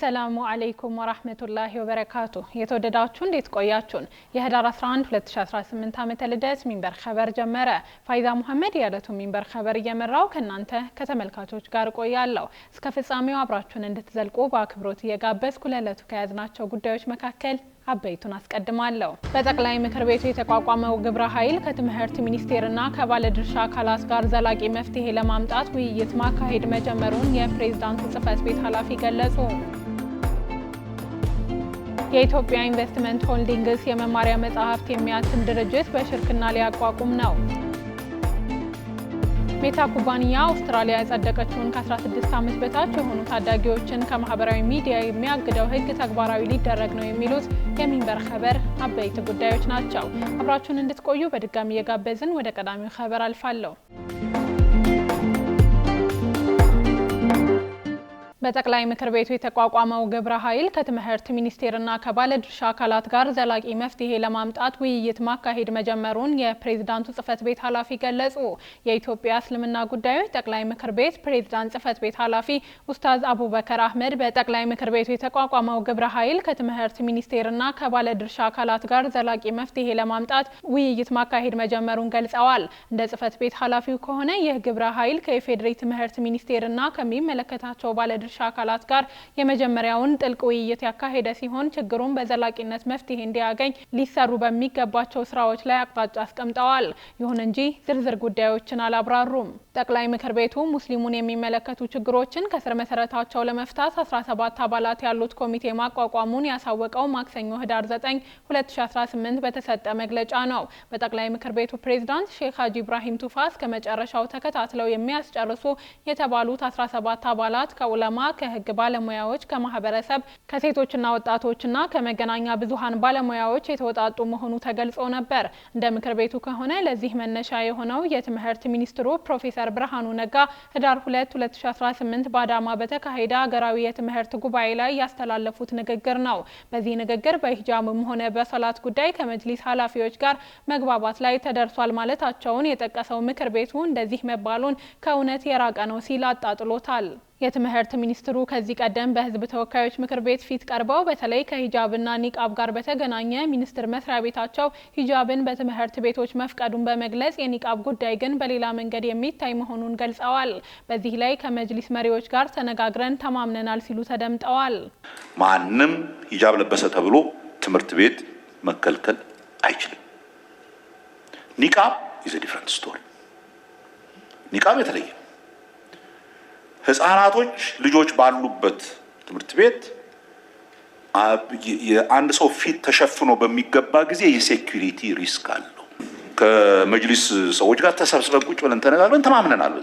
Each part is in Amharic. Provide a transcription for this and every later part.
አሰላሙ አለይኩም ወራህመቱላሂ ወበረካቱ የተወደዳችሁ እንዴት ቆያችሁን የህዳር 11 2018 ዓመተ ልደት ሚንበር ኸበር ጀመረ ፋይዛ መሐመድ ያለቱ ሚንበር ኸበር እየመራው ከናንተ ከተመልካቾች ጋር ቆያለሁ እስከ ፍጻሜው አብራችሁን እንድትዘልቁ በአክብሮት እየጋበዝኩ ለዕለቱ ከያዝናቸው ጉዳዮች መካከል አበይቱን አስቀድማለሁ በጠቅላይ ምክር ቤቱ የተቋቋመው ግብረ ኃይል ከትምህርት ሚኒስቴርና ከባለድርሻ አካላት ጋር ዘላቂ መፍትሄ ለማምጣት ውይይት ማካሄድ መጀመሩን የፕሬዝዳንቱ ጽህፈት ቤት ኃላፊ ገለጹ የኢትዮጵያ ኢንቨስትመንት ሆልዲንግስ የመማሪያ መጽሐፍት የሚያትም ድርጅት በሽርክና ሊያቋቁም ነው ሜታ ኩባንያ አውስትራሊያ ያጸደቀችውን ከ16 ዓመት በታች የሆኑ ታዳጊዎችን ከማህበራዊ ሚዲያ የሚያግደው ህግ ተግባራዊ ሊደረግ ነው የሚሉት የሚንበር ኸበር አበይት ጉዳዮች ናቸው አብራችሁን እንድትቆዩ በድጋሚ እየጋበዝን ወደ ቀዳሚው ኸበር አልፋለሁ በጠቅላይ ምክር ቤቱ የተቋቋመው ግብረ ኃይል ከትምህርት ሚኒስቴርና ከባለድርሻ አካላት ጋር ዘላቂ መፍትሄ ለማምጣት ውይይት ማካሄድ መጀመሩን የፕሬዝዳንቱ ጽህፈት ቤት ኃላፊ ገለጹ የኢትዮጵያ እስልምና ጉዳዮች ጠቅላይ ምክር ቤት ፕሬዝዳንት ጽህፈት ቤት ኃላፊ ኡስታዝ አቡበከር አህመድ በጠቅላይ ምክር ቤቱ የተቋቋመው ግብረ ኃይል ከትምህርት ሚኒስቴርና ከባለድርሻ አካላት ጋር ዘላቂ መፍትሄ ለማምጣት ውይይት ማካሄድ መጀመሩን ገልጸዋል እንደ ጽህፈት ቤት ኃላፊው ከሆነ ይህ ግብረ ኃይል ከኢፌዴሪ ትምህርት ሚኒስቴርና ከሚመለከታቸው ባለድርሻ አካላት ጋር የመጀመሪያውን ጥልቅ ውይይት ያካሄደ ሲሆን ችግሩን በዘላቂነት መፍትሄ እንዲያገኝ ሊሰሩ በሚገባቸው ስራዎች ላይ አቅጣጫ አስቀምጠዋል ይሁን እንጂ ዝርዝር ጉዳዮችን አላብራሩም ጠቅላይ ምክር ቤቱ ሙስሊሙን የሚመለከቱ ችግሮችን ከስር መሰረታቸው ለመፍታት 17 አባላት ያሉት ኮሚቴ ማቋቋሙን ያሳወቀው ማክሰኞ ህዳር 9 2018 በተሰጠ መግለጫ ነው በጠቅላይ ምክር ቤቱ ፕሬዝዳንት ሼክ ሀጂ ኢብራሂም ቱፋ ከመጨረሻው ተከታትለው የሚያስጨርሱ የተባሉት 17 አባላት ከኡለማ ከህግ ባለሙያዎች ከማህበረሰብ ከሴቶችና ወጣቶችና ከመገናኛ ብዙሃን ባለሙያዎች የተወጣጡ መሆኑ ተገልጾ ነበር እንደ ምክር ቤቱ ከሆነ ለዚህ መነሻ የሆነው የትምህርት ሚኒስትሩ ፕሮፌሰር ብርሃኑ ነጋ ህዳር 2 2018 በአዳማ በተካሄደ ሀገራዊ የትምህርት ጉባኤ ላይ ያስተላለፉት ንግግር ነው በዚህ ንግግር በሂጃብም ሆነ በሰላት ጉዳይ ከመጅሊስ ኃላፊዎች ጋር መግባባት ላይ ተደርሷል ማለታቸውን የጠቀሰው ምክር ቤቱ እንደዚህ መባሉን ከእውነት የራቀ ነው ሲል አጣጥሎታል የትምህርት ሚኒስትሩ ከዚህ ቀደም በህዝብ ተወካዮች ምክር ቤት ፊት ቀርበው በተለይ ከሂጃብና ኒቃብ ጋር በተገናኘ ሚኒስትር መስሪያ ቤታቸው ሂጃብን በትምህርት ቤቶች መፍቀዱን በመግለጽ የኒቃብ ጉዳይ ግን በሌላ መንገድ የሚታይ መሆኑን ገልጸዋል በዚህ ላይ ከመጅሊስ መሪዎች ጋር ተነጋግረን ተማምነናል ሲሉ ተደምጠዋል ማንንም ሂጃብ ለበሰ ተብሎ ትምህርት ቤት መከልከል አይችልም ኒቃብ is a different story ኒቃብ የተለየ ህፃናቶች ልጆች ባሉበት ትምህርት ቤት አንድ ሰው ፊት ተሸፍኖ በሚገባ ጊዜ የሴኩሪቲ ሪስክ አለው ከመጅሊስ ሰዎች ጋር ተሰብስበን ቁጭ ብለን ተነጋግረን ተማምነናል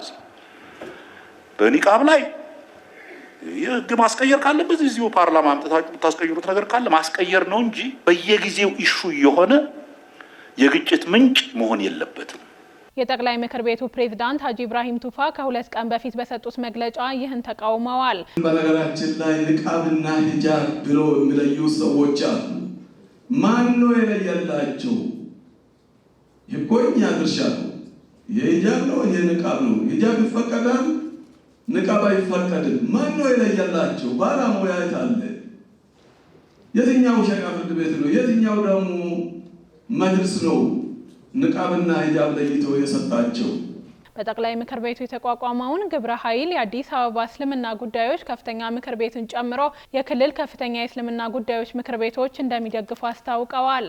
በኒቃብ ላይ የህግ ማስቀየር ካለበት እዚሁ ፓርላማ አምጥታችሁ ብታስቀይሩት ነገር ካለ ማስቀየር ነው እንጂ በየጊዜው ኢሹ የሆነ የግጭት ምንጭ መሆን የለበትም የጠቅላይ ምክር ቤቱ ፕሬዝዳንት ሀጂ ኢብራሂም ቱፋ ከሁለት ቀን በፊት በሰጡት መግለጫ ይህን ተቃውመዋል በነገራችን ላይ ንቃብና ሂጃብ ብሎ የሚለዩ ሰዎች አሉ ማን ነው የለየላቸው የቆኛ ድርሻ ነው የሂጃብ ነው የንቃብ ነው ሂጃብ ይፈቀዳል ንቃብ አይፈቀድም ማን ነው የለየላቸው ባለሙያ አለ የትኛው ሸሪዓ ፍርድ ቤት ነው የትኛው ደግሞ መጅልስ ነው ንቃብና ሂጃብ ለይተው የሰጣቸው በጠቅላይ ምክር ቤቱ የተቋቋመውን ግብረ ኃይል የአዲስ አበባ እስልምና ጉዳዮች ከፍተኛ ምክር ቤትን ጨምሮ የክልል ከፍተኛ የእስልምና ጉዳዮች ምክር ቤቶች እንደሚደግፉ አስታውቀዋል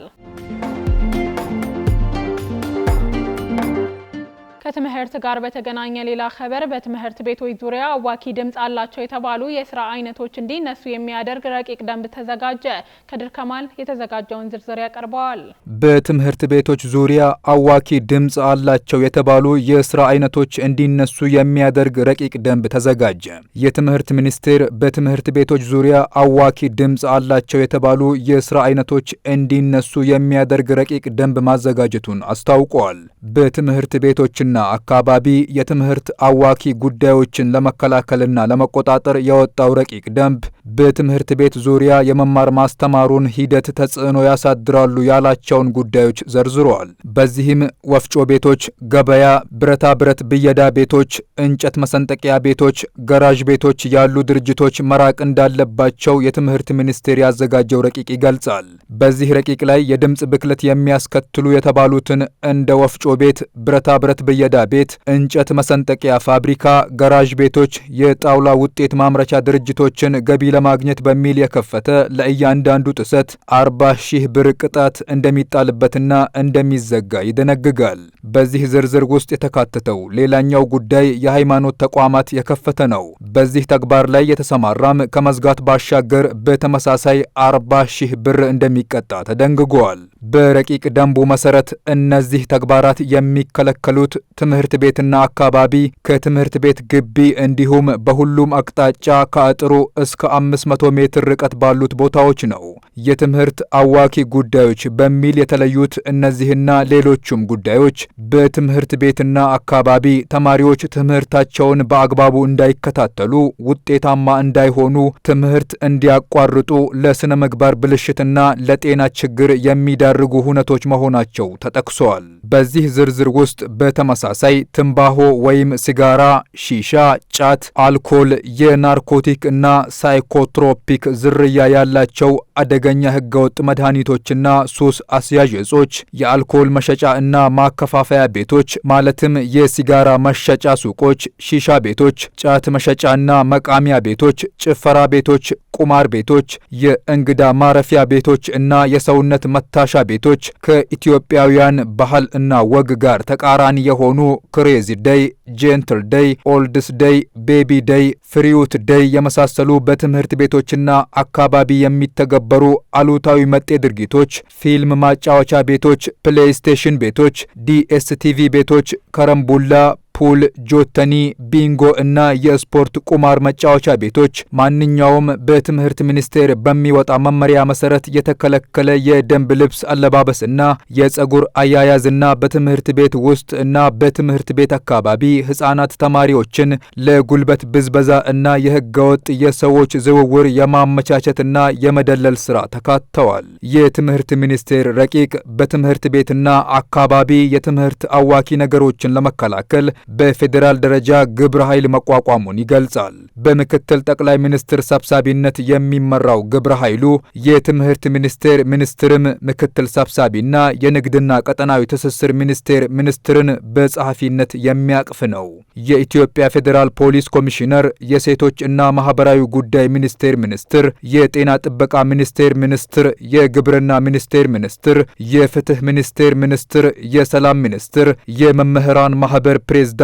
ከትምህርት ጋር በተገናኘ ሌላ ኸበር በትምህርት ቤቶች ዙሪያ አዋኪ ድምጽ አላቸው የተባሉ የስራ አይነቶች እንዲነሱ የሚያደርግ ረቂቅ ደንብ ተዘጋጀ ከድር ከማል የተዘጋጀውን ዝርዝር ያቀርበዋል በትምህርት ቤቶች ዙሪያ አዋኪ ድምጽ አላቸው የተባሉ የስራ አይነቶች እንዲነሱ የሚያደርግ ረቂቅ ደንብ ተዘጋጀ የትምህርት ሚኒስቴር በትምህርት ቤቶች ዙሪያ አዋኪ ድምጽ አላቸው የተባሉ የስራ አይነቶች እንዲነሱ የሚያደርግ ረቂቅ ደንብ ማዘጋጀቱን አስታውቋል በትምህርት ቤቶችና አካባቢ የትምህርት አዋኪ ጉዳዮችን ለመከላከልና ለመቆጣጠር ያወጣው ረቂቅ ደንብ በትምህርት ቤት ዙሪያ የመማር ማስተማሩን ሂደት ተጽዕኖ ያሳድራሉ ያላቸውን ጉዳዮች ዘርዝረዋል። በዚህም ወፍጮ ቤቶች፣ ገበያ፣ ብረታ ብረት ብየዳ ቤቶች፣ እንጨት መሰንጠቂያ ቤቶች፣ ገራዥ ቤቶች ያሉ ድርጅቶች መራቅ እንዳለባቸው የትምህርት ሚኒስቴር ያዘጋጀው ረቂቅ ይገልጻል። በዚህ ረቂቅ ላይ የድምፅ ብክለት የሚያስከትሉ የተባሉትን እንደ ወፍጮ ቤት፣ ብረታ ብረት ብየዳ ቤት፣ እንጨት መሰንጠቂያ ፋብሪካ፣ ገራዥ ቤቶች፣ የጣውላ ውጤት ማምረቻ ድርጅቶችን ገቢ ለማግኘት በሚል የከፈተ ለእያንዳንዱ ጥሰት 40,000 ብር ቅጣት እንደሚጣልበትና እንደሚዘጋ ይደነግጋል። በዚህ ዝርዝር ውስጥ የተካተተው ሌላኛው ጉዳይ የሃይማኖት ተቋማት የከፈተ ነው። በዚህ ተግባር ላይ የተሰማራም ከመዝጋት ባሻገር በተመሳሳይ 40,000 ብር እንደሚቀጣ ተደንግጓል። በረቂቅ ደንቡ መሰረት እነዚህ ተግባራት የሚከለከሉት ትምህርት ቤትና አካባቢ፣ ከትምህርት ቤት ግቢ እንዲሁም በሁሉም አቅጣጫ ከአጥሩ እስከ 500 ሜትር ርቀት ባሉት ቦታዎች ነው። የትምህርት አዋኪ ጉዳዮች በሚል የተለዩት እነዚህና ሌሎቹም ጉዳዮች በትምህርት ቤትና አካባቢ ተማሪዎች ትምህርታቸውን በአግባቡ እንዳይከታተሉ፣ ውጤታማ እንዳይሆኑ፣ ትምህርት እንዲያቋርጡ፣ ለስነ ምግባር ብልሽትና ለጤና ችግር የሚዳርጉ ሁነቶች መሆናቸው ተጠቅሷል። በዚህ ዝርዝር ውስጥ በተመሳሳይ ትንባሆ ወይም ሲጋራ፣ ሺሻ፣ ጫት፣ አልኮል፣ የናርኮቲክ እና ሳይኮትሮፒክ ዝርያ ያላቸው አደገኛ ህገወጥ መድኃኒቶችና ሱስ አስያዥ እጾች፣ የአልኮል መሸጫ እና ማከፋፈያ ቤቶች ማለትም የሲጋራ መሸጫ ሱቆች፣ ሺሻ ቤቶች፣ ጫት መሸጫና መቃሚያ ቤቶች፣ ጭፈራ ቤቶች፣ ቁማር ቤቶች፣ የእንግዳ ማረፊያ ቤቶች እና የሰውነት መታሻ ቤቶች ከኢትዮጵያውያን ባህል እና ወግ ጋር ተቃራኒ የሆኑ ክሬዚ ደይ፣ ጄንትል ደይ፣ ኦልድስ ደይ፣ ቤቢ ደይ፣ ፍሪዩት ደይ የመሳሰሉ በትምህርት ቤቶችና አካባቢ የሚተገበሩ አሉታዊ መጤ ድርጊቶች፣ ፊልም ማጫወቻ ቤቶች፣ ፕሌይስቴሽን ቤቶች፣ ዲኤስቲቪ ቤቶች፣ ከረምቡላ፣ ፑል፣ ጆተኒ፣ ቢንጎ እና የስፖርት ቁማር መጫወቻ ቤቶች ማንኛውም በትምህርት ሚኒስቴር በሚወጣ መመሪያ መሰረት የተከለከለ የደንብ ልብስ አለባበስና የጸጉር አያያዝና በትምህርት ቤት ውስጥ እና በትምህርት ቤት አካባቢ ህጻናት ተማሪዎችን ለጉልበት ብዝበዛ እና የህገወጥ የሰዎች ዝውውር የማመቻቸትና የመደለል ስራ ተካተዋል። የትምህርት ሚኒስቴር ረቂቅ በትምህርት ቤትና አካባቢ የትምህርት አዋኪ ነገሮችን ለመከላከል በፌዴራል ደረጃ ግብረ ኃይል መቋቋሙን ይገልጻል። በምክትል ጠቅላይ ሚኒስትር ሰብሳቢነት የሚመራው ግብረ ኃይሉ የትምህርት ሚኒስቴር ሚኒስትርም ምክትል ሰብሳቢና የንግድና ቀጠናዊ ትስስር ሚኒስቴር ሚኒስትርን በጸሐፊነት የሚያቅፍ ነው። የኢትዮጵያ ፌዴራል ፖሊስ ኮሚሽነር፣ የሴቶች እና ማህበራዊ ጉዳይ ሚኒስቴር ሚኒስትር፣ የጤና ጥበቃ ሚኒስቴር ሚኒስትር፣ የግብርና ሚኒስቴር ሚኒስትር፣ የፍትህ ሚኒስቴር ሚኒስትር፣ የሰላም ሚኒስትር፣ የመምህራን ማህበር ፕሬዝዳንት፣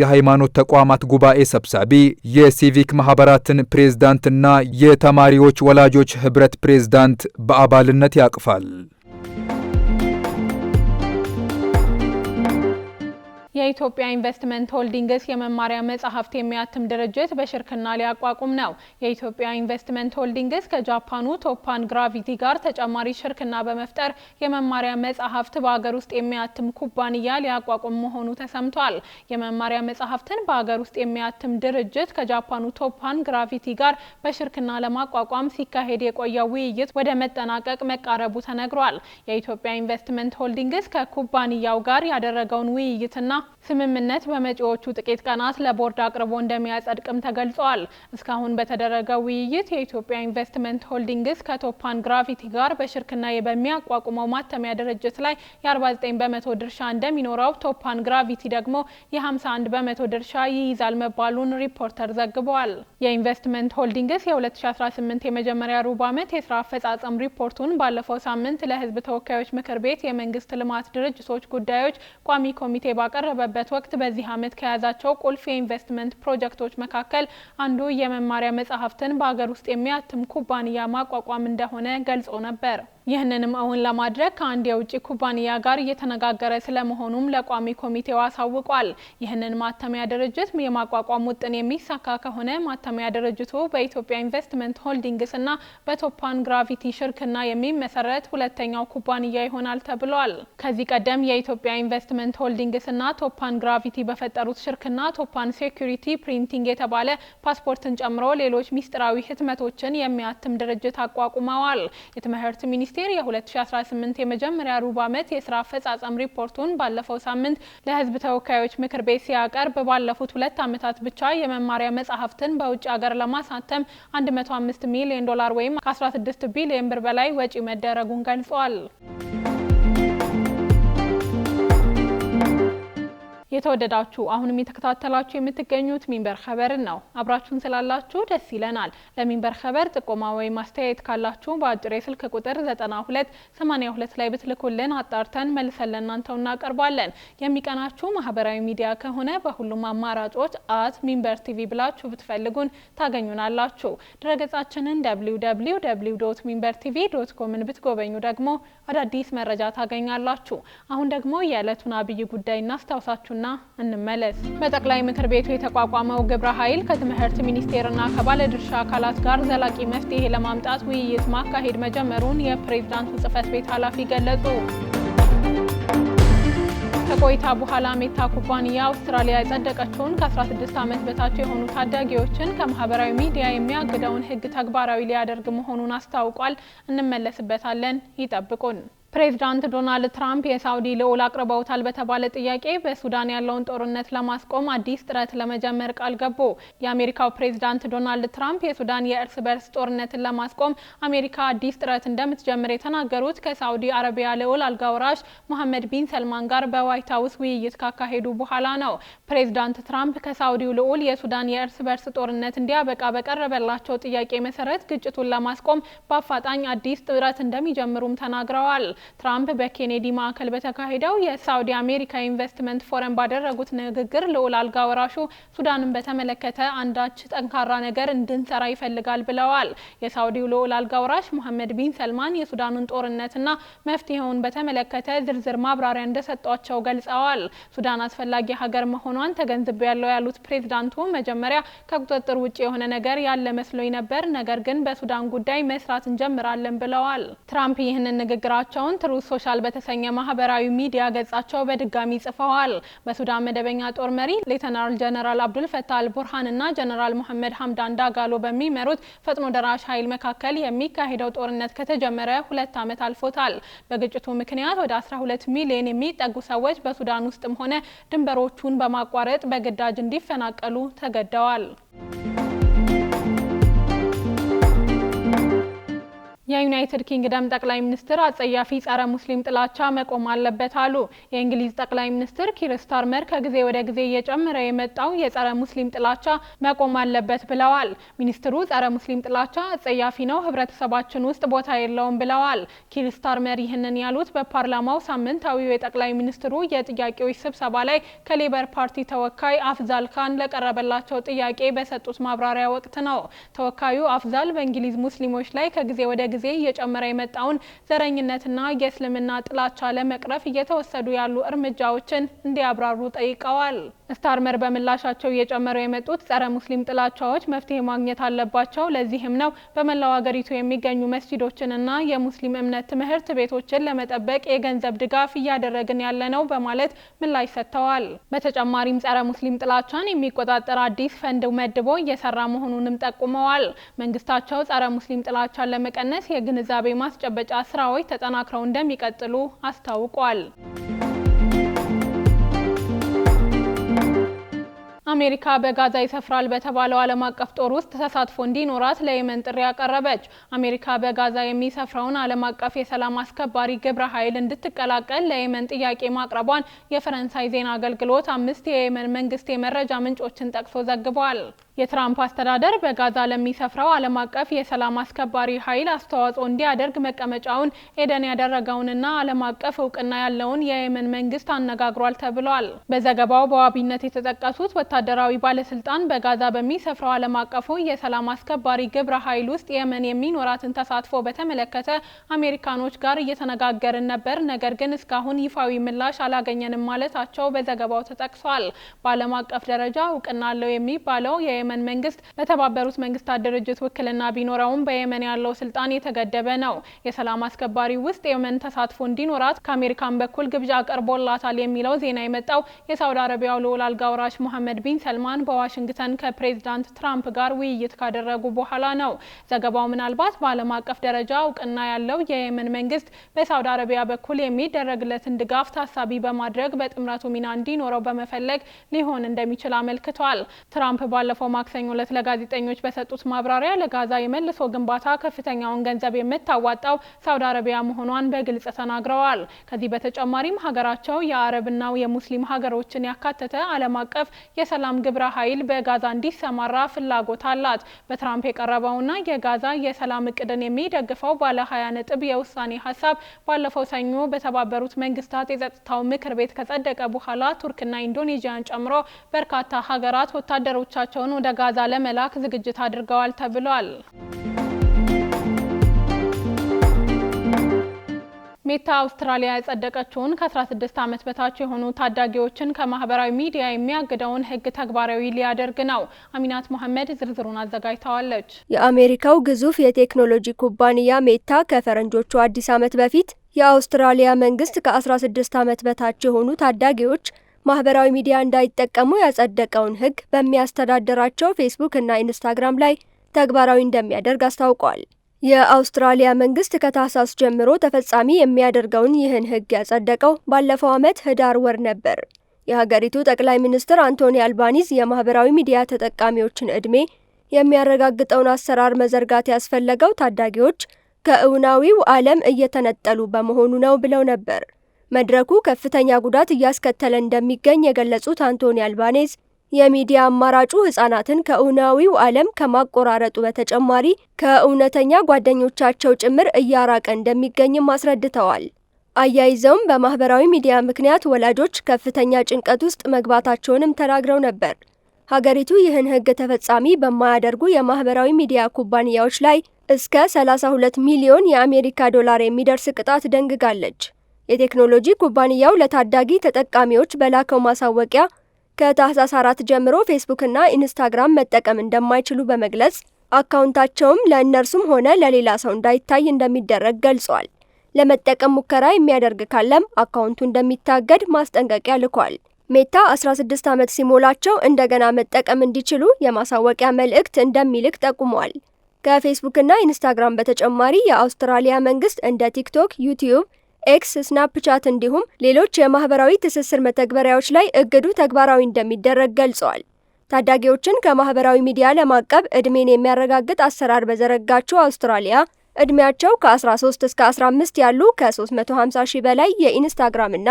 የሃይማኖት ተቋማት ጉባኤ ሰብሳቢ፣ የሲቪክ ማህበራትን ፕሬዝዳንትና የተማሪዎች ወላጆች ህብረት ፕሬዝዳንት በአባልነት ያቅፋል። የኢትዮጵያ ኢንቨስትመንት ሆልዲንግስ የመማሪያ መጽሐፍት የሚያትም ድርጅት በሽርክና ሊያቋቁም ነው። የኢትዮጵያ ኢንቨስትመንት ሆልዲንግስ ከጃፓኑ ቶፓን ግራቪቲ ጋር ተጨማሪ ሽርክና በመፍጠር የመማሪያ መጽሐፍት በአገር ውስጥ የሚያትም ኩባንያ ሊያቋቁም መሆኑ ተሰምቷል። የመማሪያ መጽሐፍትን በአገር ውስጥ የሚያትም ድርጅት ከጃፓኑ ቶፓን ግራቪቲ ጋር በሽርክና ለማቋቋም ሲካሄድ የቆየው ውይይት ወደ መጠናቀቅ መቃረቡ ተነግሯል። የኢትዮጵያ ኢንቨስትመንት ሆልዲንግስ ከኩባንያው ጋር ያደረገውን ውይይትና ስምምነት በመጪዎቹ ጥቂት ቀናት ለቦርድ አቅርቦ እንደሚያጸድቅም ተገልጿል። እስካሁን በተደረገው ውይይት የኢትዮጵያ ኢንቨስትመንት ሆልዲንግስ ከቶፓን ግራቪቲ ጋር በሽርክና በሚያቋቁመው ማተሚያ ድርጅት ላይ የ49 በመቶ ድርሻ እንደሚኖረው፣ ቶፓን ግራቪቲ ደግሞ የ51 በመቶ ድርሻ ይይዛል መባሉን ሪፖርተር ዘግቧል። የኢንቨስትመንት ሆልዲንግስ የ2018 የመጀመሪያ ሩብ ዓመት የስራ አፈጻጸም ሪፖርቱን ባለፈው ሳምንት ለሕዝብ ተወካዮች ምክር ቤት የመንግስት ልማት ድርጅቶች ጉዳዮች ቋሚ ኮሚቴ በበት ወቅት በዚህ ዓመት ከያዛቸው ቁልፍ የኢንቨስትመንት ፕሮጀክቶች መካከል አንዱ የመማሪያ መጽሐፍትን በአገር ውስጥ የሚያትም ኩባንያ ማቋቋም እንደሆነ ገልጾ ነበር። ይህንንም አሁን ለማድረግ ከአንድ የውጭ ኩባንያ ጋር እየተነጋገረ ስለመሆኑም ለቋሚ ኮሚቴው አሳውቋል። ይህንን ማተሚያ ድርጅት የማቋቋም ውጥን የሚሳካ ከሆነ ማተሚያ ድርጅቱ በኢትዮጵያ ኢንቨስትመንት ሆልዲንግስ እና በቶፓን ግራቪቲ ሽርክና የሚመሰረት ሁለተኛው ኩባንያ ይሆናል ተብሏል። ከዚህ ቀደም የኢትዮጵያ ኢንቨስትመንት ሆልዲንግስ እና ቶፓን ግራቪቲ በፈጠሩት ሽርክና ቶፓን ሴኩሪቲ ፕሪንቲንግ የተባለ ፓስፖርትን ጨምሮ ሌሎች ሚስጥራዊ ህትመቶችን የሚያትም ድርጅት አቋቁመዋል። የትምህርት ሚኒስቴር የ2018 የመጀመሪያ ሩብ ዓመት የስራ አፈጻጸም ሪፖርቱን ባለፈው ሳምንት ለህዝብ ተወካዮች ምክር ቤት ሲያቀርብ ባለፉት 2 ዓመታት ብቻ የመማሪያ መጻሕፍትን በውጭ ሀገር ለማሳተም $105 ሚሊዮን ወይም ከ16 ቢሊዮን ብር በላይ ወጪ መደረጉን ገልጿል። የተወደዳችሁ አሁንም የተከታተላችሁ የምትገኙት ሚንበር ኸበርን ነው። አብራችሁን ስላላችሁ ደስ ይለናል። ለሚንበር ኸበር ጥቆማ ወይም ማስተያየት ካላችሁ በአጭር የስልክ ቁጥር 9282 ላይ ብትልኩልን አጣርተን መልሰን ለእናንተው እናቀርባለን። የሚቀናችሁ ማህበራዊ ሚዲያ ከሆነ በሁሉም አማራጮች @ሚንበር ቲቪ ብላችሁ ብትፈልጉን ታገኙናላችሁ። ድረገጻችንን www.minbertv.com ብትጎበኙ ደግሞ አዳዲስ መረጃ ታገኛላችሁ። አሁን ደግሞ የዕለቱን አብይ ጉዳይ እናስታውሳችሁ እንመለስ። በጠቅላይ ምክር ቤቱ የተቋቋመው ግብረ ኃይል ከትምህርት ሚኒስቴርና ከባለድርሻ አካላት ጋር ዘላቂ መፍትሄ ለማምጣት ውይይት ማካሄድ መጀመሩን የፕሬዝዳንቱ ጽህፈት ቤት ኃላፊ ገለጹ። ከቆይታ በኋላ ሜታ ኩባንያ አውስትራሊያ ያጸደቀችውን ከ16 ዓመት በታች የሆኑ ታዳጊዎችን ከማህበራዊ ሚዲያ የሚያግደውን ሕግ ተግባራዊ ሊያደርግ መሆኑን አስታውቋል። እንመለስበታለን። ይጠብቁን። ፕሬዝዳንት ዶናልድ ትራምፕ የሳውዲ ልዑል አቅርበውታል በተባለ ጥያቄ በሱዳን ያለውን ጦርነት ለማስቆም አዲስ ጥረት ለመጀመር ቃል ገቡ። የአሜሪካው ፕሬዝዳንት ዶናልድ ትራምፕ የሱዳን የእርስ በርስ ጦርነትን ለማስቆም አሜሪካ አዲስ ጥረት እንደምትጀምር የተናገሩት ከሳውዲ አረቢያ ልዑል አልጋወራሽ መሐመድ ቢን ሰልማን ጋር በዋይት ሀውስ ውይይት ካካሄዱ በኋላ ነው። ፕሬዝዳንት ትራምፕ ከሳውዲው ልዑል የሱዳን የእርስ በርስ ጦርነት እንዲያበቃ በቀረበላቸው ጥያቄ መሰረት ግጭቱን ለማስቆም በአፋጣኝ አዲስ ጥረት እንደሚጀምሩም ተናግረዋል። ትራምፕ በኬኔዲ ማዕከል በተካሄደው የሳውዲ አሜሪካ ኢንቨስትመንት ፎረም ባደረጉት ንግግር ልዑል አልጋወራሹ ሱዳንን በተመለከተ አንዳች ጠንካራ ነገር እንድንሰራ ይፈልጋል ብለዋል። የሳውዲው ልዑል አልጋወራሽ መሐመድ ቢን ሰልማን የሱዳኑን ጦርነትና መፍትሄውን በተመለከተ ዝርዝር ማብራሪያ እንደሰጧቸው ገልጸዋል። ሱዳን አስፈላጊ ሀገር መሆኗን ተገንዝቤያለሁ ያሉት ፕሬዝዳንቱ መጀመሪያ ከቁጥጥር ውጭ የሆነ ነገር ያለ መስሎኝ ነበር፣ ነገር ግን በሱዳን ጉዳይ መስራት እንጀምራለን ብለዋል። ትራምፕ ይህንን ንግግራቸውን ትሩዝ ሶሻል በተሰኘ ማህበራዊ ሚዲያ ገጻቸው በድጋሚ ጽፈዋል። በሱዳን መደበኛ ጦር መሪ ሌተናል ጀነራል አብዱል ፈታህ አልቡርሃን እና ጀነራል መሐመድ ሐምዳን ዳጋሎ በሚመሩት ፈጥኖ ደራሽ ኃይል መካከል የሚካሄደው ጦርነት ከተጀመረ 2 ዓመት አልፎታል። በግጭቱ ምክንያት ወደ 12 ሚሊዮን የሚጠጉ ሰዎች በሱዳን ውስጥም ሆነ ድንበሮቹን በማቋረጥ በግዳጅ እንዲፈናቀሉ ተገደዋል። የዩናይትድ ኪንግደም ጠቅላይ ሚኒስትር አጸያፊ ጸረ ሙስሊም ጥላቻ መቆም አለበት አሉ። የእንግሊዝ ጠቅላይ ሚኒስትር ኪር ስታርመር ከጊዜ ወደ ጊዜ እየጨመረ የመጣው የጸረ ሙስሊም ጥላቻ መቆም አለበት ብለዋል። ሚኒስትሩ ጸረ ሙስሊም ጥላቻ አጸያፊ ነው፣ ህብረተሰባችን ውስጥ ቦታ የለውም ብለዋል። ኪር ስታርመር ይህንን ያሉት በፓርላማው ሳምንታዊው የጠቅላይ ሚኒስትሩ የጥያቄዎች ስብሰባ ላይ ከሌበር ፓርቲ ተወካይ አፍዛል ካን ለቀረበላቸው ጥያቄ በሰጡት ማብራሪያ ወቅት ነው። ተወካዩ አፍዛል በእንግሊዝ ሙስሊሞች ላይ ከጊዜ ወደ ጊዜ እየጨመረ የመጣውን ዘረኝነትና የእስልምና ጥላቻ ለመቅረፍ እየተወሰዱ ያሉ እርምጃዎችን እንዲያብራሩ ጠይቀዋል። ስታርመር በምላሻቸው እየጨመሩ የመጡት ጸረ ሙስሊም ጥላቻዎች መፍትሄ ማግኘት አለባቸው፣ ለዚህም ነው በመላው ሀገሪቱ የሚገኙ መስጂዶችንና የሙስሊም እምነት ትምህርት ቤቶችን ለመጠበቅ የገንዘብ ድጋፍ እያደረግን ያለነው በማለት ምላሽ ሰጥተዋል። በተጨማሪም ጸረ ሙስሊም ጥላቻን የሚቆጣጠር አዲስ ፈንድ መድቦ እየሰራ መሆኑንም ጠቁመዋል። መንግስታቸው ጸረ ሙስሊም ጥላቻን ለመቀነስ የግንዛቤ ማስጨበጫ ስራዎች ተጠናክረው እንደሚቀጥሉ አስታውቋል። አሜሪካ በጋዛ ይሰፍራል በተባለው ዓለም አቀፍ ጦር ውስጥ ተሳትፎ እንዲኖራት ለየመን ጥሪ ያቀረበች። አሜሪካ በጋዛ የሚሰፍረውን ዓለም አቀፍ የሰላም አስከባሪ ግብረ ኃይል እንድትቀላቀል ለየመን ጥያቄ ማቅረቧን የፈረንሳይ ዜና አገልግሎት 5 የየመን መንግስት የመረጃ ምንጮችን ጠቅሶ ዘግቧል። የትራምፕ አስተዳደር በጋዛ ለሚሰፍረው ዓለም አቀፍ የሰላም አስከባሪ ኃይል አስተዋጽኦ እንዲያደርግ መቀመጫውን ኤደን ያደረገውንና ዓለም አቀፍ እውቅና ያለውን የየመን መንግስት አነጋግሯል ተብሏል። በዘገባው በዋቢነት የተጠቀሱት ወታደራዊ ባለስልጣን በጋዛ በሚሰፍረው ዓለም አቀፉ የሰላም አስከባሪ ግብረ ኃይል ውስጥ የመን የሚኖራትን ተሳትፎ በተመለከተ አሜሪካኖች ጋር እየተነጋገርን ነበር፣ ነገር ግን እስካሁን ይፋዊ ምላሽ አላገኘንም ማለታቸው በዘገባው ተጠቅሷል። በዓለም አቀፍ ደረጃ እውቅና አለው የሚባለው የየመን መንግስት በተባበሩት መንግስታት ድርጅት ውክልና ቢኖረውም በየመን ያለው ስልጣን የተገደበ ነው። የሰላም አስከባሪ ውስጥ የመን ተሳትፎ እንዲኖራት ከአሜሪካን በኩል ግብዣ ቀርቦላታል የሚለው ዜና የመጣው የሳውዲ አረቢያው ልዑል አልጋ ወራሽ ሙሐመድ ቢን ሰልማን በዋሽንግተን ከፕሬዝዳንት ትራምፕ ጋር ውይይት ካደረጉ በኋላ ነው። ዘገባው ምናልባት በዓለም አቀፍ ደረጃ እውቅና ያለው የየመን መንግስት በሳውዲ አረቢያ በኩል የሚደረግለትን ድጋፍ ታሳቢ በማድረግ በጥምረቱ ሚና እንዲኖረው በመፈለግ ሊሆን እንደሚችል አመልክቷል። ትራምፕ ባለፈው ማክሰኞ ዕለት ለጋዜጠኞች በሰጡት ማብራሪያ ለጋዛ የመልሶ ግንባታ ከፍተኛውን ገንዘብ የምታዋጣው ሳውዲ አረቢያ መሆኗን በግልጽ ተናግረዋል። ከዚህ በተጨማሪም ሀገራቸው የአረብና የሙስሊም ሀገሮችን ያካተተ ዓለም አቀፍ የሰላም ግብረ ኃይል በጋዛ እንዲሰማራ ፍላጎት አላት። በትራምፕ የቀረበውና የጋዛ የሰላም እቅድን የሚደግፈው ባለ 20 ነጥብ የውሳኔ ሀሳብ ባለፈው ሰኞ በተባበሩት መንግስታት የጸጥታው ምክር ቤት ከጸደቀ በኋላ ቱርክና ኢንዶኔዥያን ጨምሮ በርካታ ሀገራት ወታደሮቻቸውን ወደ ጋዛ ለመላክ ዝግጅት አድርገዋል ተብሏል። ሜታ አውስትራሊያ ያጸደቀችውን ከ16 ዓመት በታች የሆኑ ታዳጊዎችን ከማህበራዊ ሚዲያ የሚያግደውን ህግ ተግባራዊ ሊያደርግ ነው። አሚናት መሐመድ ዝርዝሩን አዘጋጅታለች። የአሜሪካው ግዙፍ የቴክኖሎጂ ኩባንያ ሜታ ከፈረንጆቹ አዲስ ዓመት በፊት የአውስትራሊያ መንግስት ከ16 ዓመት በታች የሆኑ ታዳጊዎች ማህበራዊ ሚዲያ እንዳይጠቀሙ ያጸደቀውን ህግ በሚያስተዳድራቸው ፌስቡክ እና ኢንስታግራም ላይ ተግባራዊ እንደሚያደርግ አስታውቋል። የአውስትራሊያ መንግስት ከታህሳስ ጀምሮ ተፈጻሚ የሚያደርገውን ይህን ህግ ያጸደቀው ባለፈው ዓመት ህዳር ወር ነበር። የሀገሪቱ ጠቅላይ ሚኒስትር አንቶኒ አልባኒዝ የማህበራዊ ሚዲያ ተጠቃሚዎችን ዕድሜ የሚያረጋግጠውን አሰራር መዘርጋት ያስፈለገው ታዳጊዎች ከእውናዊው ዓለም እየተነጠሉ በመሆኑ ነው ብለው ነበር። መድረኩ ከፍተኛ ጉዳት እያስከተለ እንደሚገኝ የገለጹት አንቶኒ አልባኒዝ የሚዲያ አማራጩ ህጻናትን ከእውናዊው ዓለም ከማቆራረጡ በተጨማሪ ከእውነተኛ ጓደኞቻቸው ጭምር እያራቀ እንደሚገኝም አስረድተዋል። አያይዘውም በማህበራዊ ሚዲያ ምክንያት ወላጆች ከፍተኛ ጭንቀት ውስጥ መግባታቸውንም ተናግረው ነበር። ሀገሪቱ ይህን ህግ ተፈጻሚ በማያደርጉ የማህበራዊ ሚዲያ ኩባንያዎች ላይ እስከ 32 ሚሊዮን የአሜሪካ ዶላር የሚደርስ ቅጣት ደንግጋለች። የቴክኖሎጂ ኩባንያው ለታዳጊ ተጠቃሚዎች በላከው ማሳወቂያ ከታህሳስ 4 ጀምሮ ፌስቡክ እና ኢንስታግራም መጠቀም እንደማይችሉ በመግለጽ አካውንታቸውም ለእነርሱም ሆነ ለሌላ ሰው እንዳይታይ እንደሚደረግ ገልጿል። ለመጠቀም ሙከራ የሚያደርግ ካለም አካውንቱ እንደሚታገድ ማስጠንቀቂያ ልኳል። ሜታ 16 ዓመት ሲሞላቸው እንደገና መጠቀም እንዲችሉ የማሳወቂያ መልእክት እንደሚልክ ጠቁሟል። ከፌስቡክ እና ኢንስታግራም በተጨማሪ የአውስትራሊያ መንግስት እንደ ቲክቶክ፣ ዩቲዩብ፣ ኤክስ፣ ስናፕቻት እንዲሁም ሌሎች የማህበራዊ ትስስር መተግበሪያዎች ላይ እግዱ ተግባራዊ እንደሚደረግ ገልጸዋል። ታዳጊዎችን ከማህበራዊ ሚዲያ ለማቀብ እድሜን የሚያረጋግጥ አሰራር በዘረጋችው አውስትራሊያ እድሜያቸው ከ13 እስከ 15 ያሉ ከ350 ሺህ በላይ የኢንስታግራም እና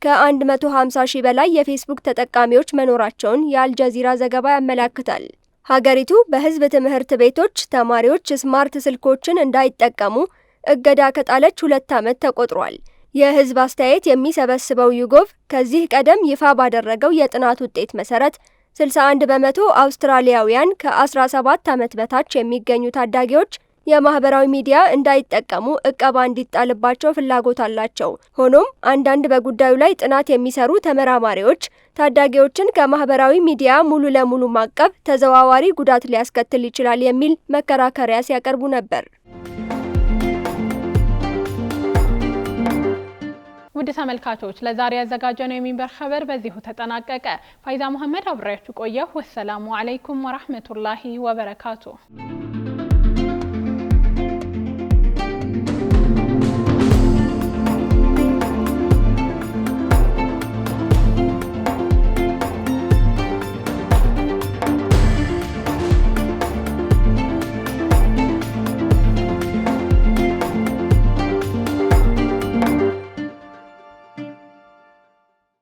ከ150 ሺህ በላይ የፌስቡክ ተጠቃሚዎች መኖራቸውን የአልጀዚራ ዘገባ ያመለክታል። ሀገሪቱ በህዝብ ትምህርት ቤቶች ተማሪዎች ስማርት ስልኮችን እንዳይጠቀሙ እገዳ ከጣለች 2 ዓመት ተቆጥሯል። የህዝብ አስተያየት የሚሰበስበው ዩጎቭ ከዚህ ቀደም ይፋ ባደረገው የጥናት ውጤት መሰረት 61 በመቶ አውስትራሊያውያን ከ17 ዓመት በታች የሚገኙ ታዳጊዎች የማህበራዊ ሚዲያ እንዳይጠቀሙ እቀባ እንዲጣልባቸው ፍላጎት አላቸው። ሆኖም አንዳንድ በጉዳዩ ላይ ጥናት የሚሰሩ ተመራማሪዎች ታዳጊዎችን ከማህበራዊ ሚዲያ ሙሉ ለሙሉ ማቀብ ተዘዋዋሪ ጉዳት ሊያስከትል ይችላል የሚል መከራከሪያ ሲያቀርቡ ነበር። ውድ ተመልካቾች ለዛሬ ያዘጋጀነው የሚንበር ኸበር በዚሁ ተጠናቀቀ። ፋይዛ መሐመድ አብሬያችሁ ቆየሁ። ወሰላሙ አለይኩም ወራህመቱላሂ ወበረካቱ።